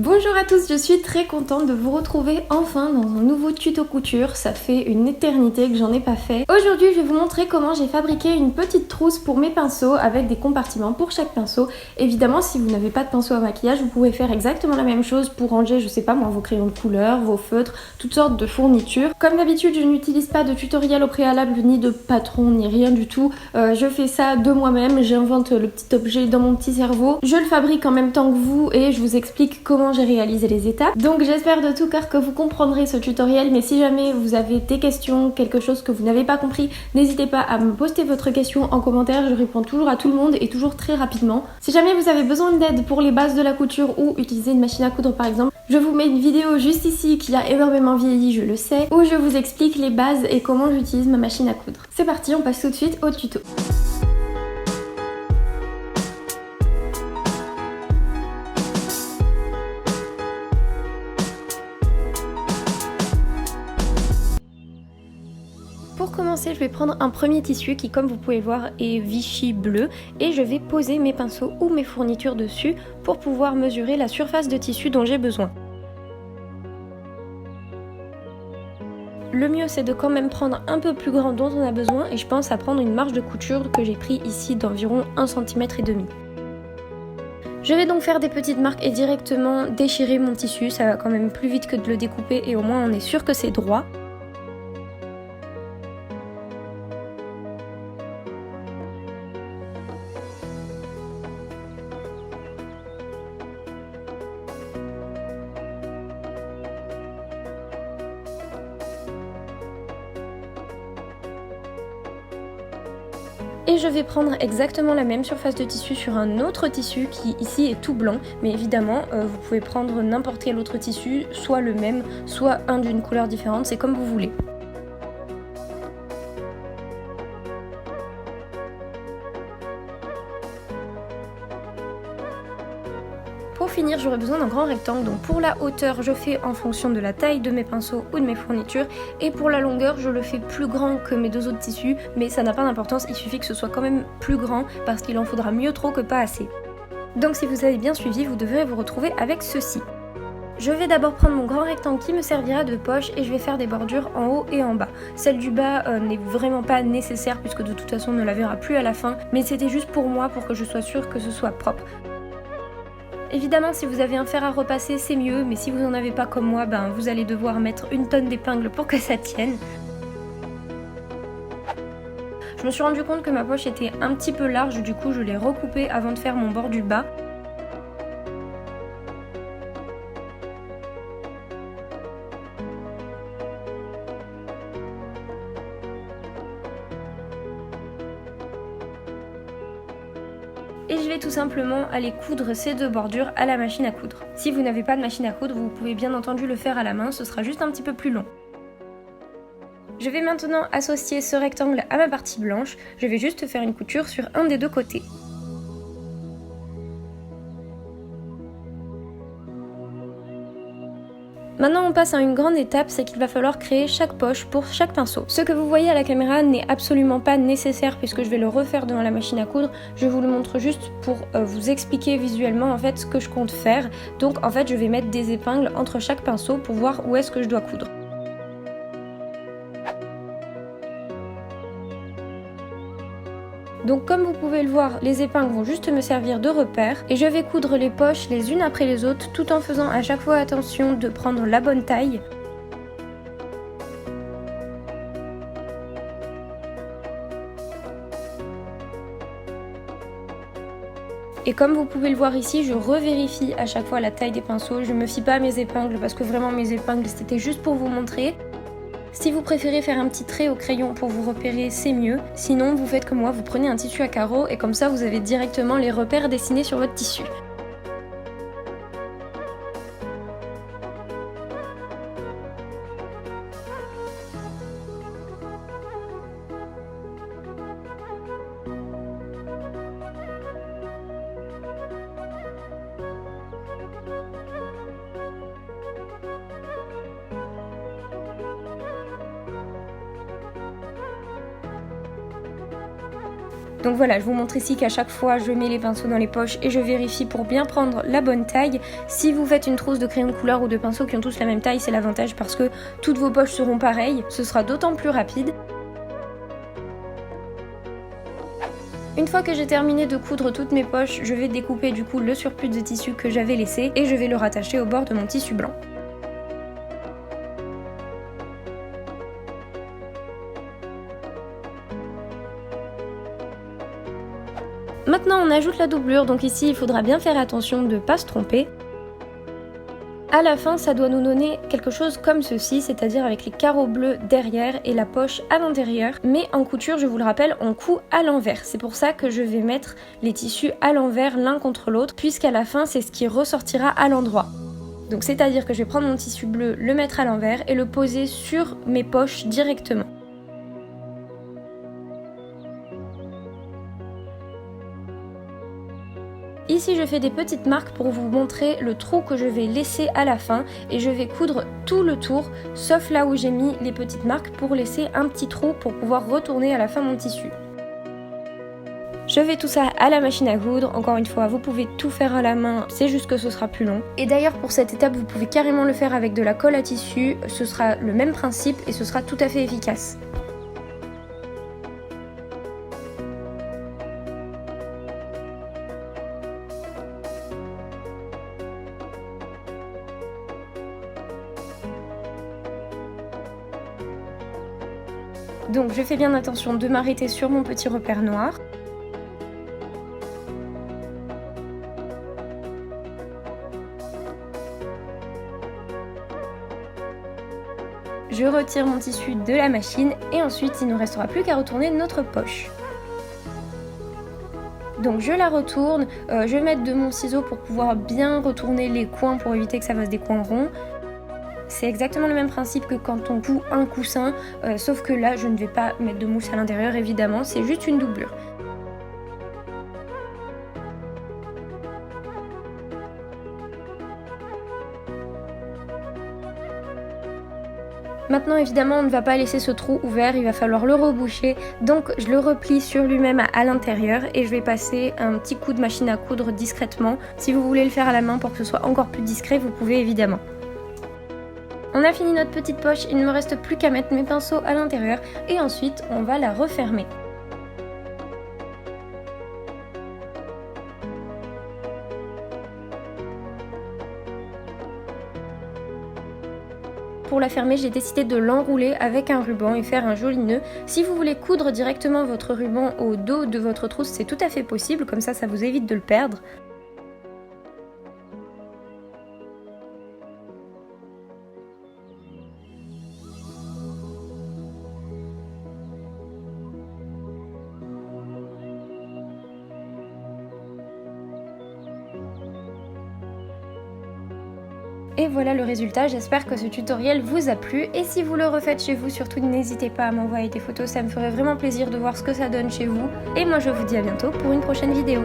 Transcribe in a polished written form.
Bonjour à tous, je suis très contente de vous retrouver enfin dans un nouveau tuto couture. Ça fait une éternité que j'en ai pas fait. Aujourd'hui, je vais vous montrer comment j'ai fabriqué une petite trousse pour mes pinceaux avec des compartiments pour chaque pinceau. Évidemment, si vous n'avez pas de pinceau à maquillage, vous pouvez faire exactement la même chose pour ranger, je sais pas moi, vos crayons de couleur, vos feutres, toutes sortes de fournitures. Comme d'habitude, je n'utilise pas de tutoriel au préalable, ni de patron, ni rien du tout. Je fais ça de moi-même, j'invente le petit objet dans mon petit cerveau. Je le fabrique en même temps que vous et je vous explique comment j'ai réalisé les étapes. Donc j'espère de tout cœur que vous comprendrez ce tutoriel, mais si jamais vous avez des questions, quelque chose que vous n'avez pas compris, n'hésitez pas à me poster votre question en commentaire, je réponds toujours à tout le monde et toujours très rapidement. Si jamais vous avez besoin d'aide pour les bases de la couture ou utiliser une machine à coudre par exemple, je vous mets une vidéo juste ici qui a énormément vieilli, je le sais, où je vous explique les bases et comment j'utilise ma machine à coudre. C'est parti, on passe tout de suite au tuto. Pour commencer, je vais prendre un premier tissu qui, comme vous pouvez le voir, est Vichy bleu et je vais poser mes pinceaux ou mes fournitures dessus pour pouvoir mesurer la surface de tissu dont j'ai besoin. Le mieux, c'est de quand même prendre un peu plus grand dont on a besoin et je pense à prendre une marge de couture que j'ai pris ici d'environ 1,5 cm. Je vais donc faire des petites marques et directement déchirer mon tissu, ça va quand même plus vite que de le découper et au moins on est sûr que c'est droit. Et je vais prendre exactement la même surface de tissu sur un autre tissu qui ici est tout blanc, mais évidemment vous pouvez prendre n'importe quel autre tissu, soit le même, soit un d'une couleur différente, c'est comme vous voulez. Pour finir, j'aurai besoin d'un grand rectangle, donc pour la hauteur, je fais en fonction de la taille de mes pinceaux ou de mes fournitures, et pour la longueur, je le fais plus grand que mes deux autres tissus, mais ça n'a pas d'importance, il suffit que ce soit quand même plus grand, parce qu'il en faudra mieux trop que pas assez. Donc si vous avez bien suivi, vous devrez vous retrouver avec ceci. Je vais d'abord prendre mon grand rectangle qui me servira de poche et je vais faire des bordures en haut et en bas. Celle du bas n'est vraiment pas nécessaire puisque de toute façon on ne la verra plus à la fin, mais c'était juste pour moi pour que je sois sûre que ce soit propre. Évidemment, si vous avez un fer à repasser, c'est mieux, mais si vous n'en avez pas comme moi, vous allez devoir mettre une tonne d'épingles pour que ça tienne. Je me suis rendu compte que ma poche était un petit peu large, du coup je l'ai recoupée avant de faire mon bord du bas. Et je vais tout simplement aller coudre ces deux bordures à la machine à coudre. Si vous n'avez pas de machine à coudre, vous pouvez bien entendu le faire à la main, ce sera juste un petit peu plus long. Je vais maintenant associer ce rectangle à ma partie blanche, je vais juste faire une couture sur un des deux côtés. Maintenant on passe à une grande étape, c'est qu'il va falloir créer chaque poche pour chaque pinceau. Ce que vous voyez à la caméra n'est absolument pas nécessaire puisque je vais le refaire devant la machine à coudre. Je vous le montre juste pour vous expliquer visuellement en fait ce que je compte faire. Donc en fait je vais mettre des épingles entre chaque pinceau pour voir où est-ce que je dois coudre. Donc comme vous pouvez le voir, les épingles vont juste me servir de repère et je vais coudre les poches les unes après les autres tout en faisant à chaque fois attention de prendre la bonne taille. Et comme vous pouvez le voir ici, je revérifie à chaque fois la taille des pinceaux, je me fie pas à mes épingles parce que vraiment mes épingles c'était juste pour vous montrer. Si vous préférez faire un petit trait au crayon pour vous repérer, c'est mieux. Sinon, vous faites comme moi, vous prenez un tissu à carreaux et comme ça, vous avez directement les repères dessinés sur votre tissu. Donc voilà, je vous montre ici qu'à chaque fois je mets les pinceaux dans les poches et je vérifie pour bien prendre la bonne taille. Si vous faites une trousse de crayons de couleur ou de pinceaux qui ont tous la même taille, c'est l'avantage parce que toutes vos poches seront pareilles, ce sera d'autant plus rapide. Une fois que j'ai terminé de coudre toutes mes poches, je vais découper du coup le surplus de tissu que j'avais laissé et je vais le rattacher au bord de mon tissu blanc. Maintenant on ajoute la doublure, donc ici il faudra bien faire attention de ne pas se tromper. À la fin, ça doit nous donner quelque chose comme ceci, c'est-à-dire avec les carreaux bleus derrière et la poche à l'intérieur. Mais en couture, je vous le rappelle, on coud à l'envers. C'est pour ça que je vais mettre les tissus à l'envers l'un contre l'autre, puisqu'à la fin, c'est ce qui ressortira à l'endroit. Donc c'est-à-dire que je vais prendre mon tissu bleu, le mettre à l'envers et le poser sur mes poches directement. Ici je fais des petites marques pour vous montrer le trou que je vais laisser à la fin et je vais coudre tout le tour sauf là où j'ai mis les petites marques pour laisser un petit trou pour pouvoir retourner à la fin mon tissu. Je fais tout ça à la machine à coudre, encore une fois vous pouvez tout faire à la main, c'est juste que ce sera plus long. Et d'ailleurs pour cette étape vous pouvez carrément le faire avec de la colle à tissu, ce sera le même principe et ce sera tout à fait efficace. Donc je fais bien attention de m'arrêter sur mon petit repère noir. Je retire mon tissu de la machine et ensuite il ne nous restera plus qu'à retourner notre poche. Donc je la retourne, je vais mettre de mon ciseau pour pouvoir bien retourner les coins pour éviter que ça fasse des coins ronds. C'est exactement le même principe que quand on coud un coussin, sauf que là je ne vais pas mettre de mousse à l'intérieur évidemment, c'est juste une doublure. Maintenant évidemment on ne va pas laisser ce trou ouvert, il va falloir le reboucher, donc je le replie sur lui-même à l'intérieur et je vais passer un petit coup de machine à coudre discrètement. Si vous voulez le faire à la main pour que ce soit encore plus discret, vous pouvez évidemment. On a fini notre petite poche, il ne me reste plus qu'à mettre mes pinceaux à l'intérieur et ensuite on va la refermer. Pour la fermer, j'ai décidé de l'enrouler avec un ruban et faire un joli nœud. Si vous voulez coudre directement votre ruban au dos de votre trousse, c'est tout à fait possible, comme ça vous évite de le perdre. Et voilà le résultat, j'espère que ce tutoriel vous a plu et si vous le refaites chez vous, surtout n'hésitez pas à m'envoyer des photos, ça me ferait vraiment plaisir de voir ce que ça donne chez vous. Et moi je vous dis à bientôt pour une prochaine vidéo.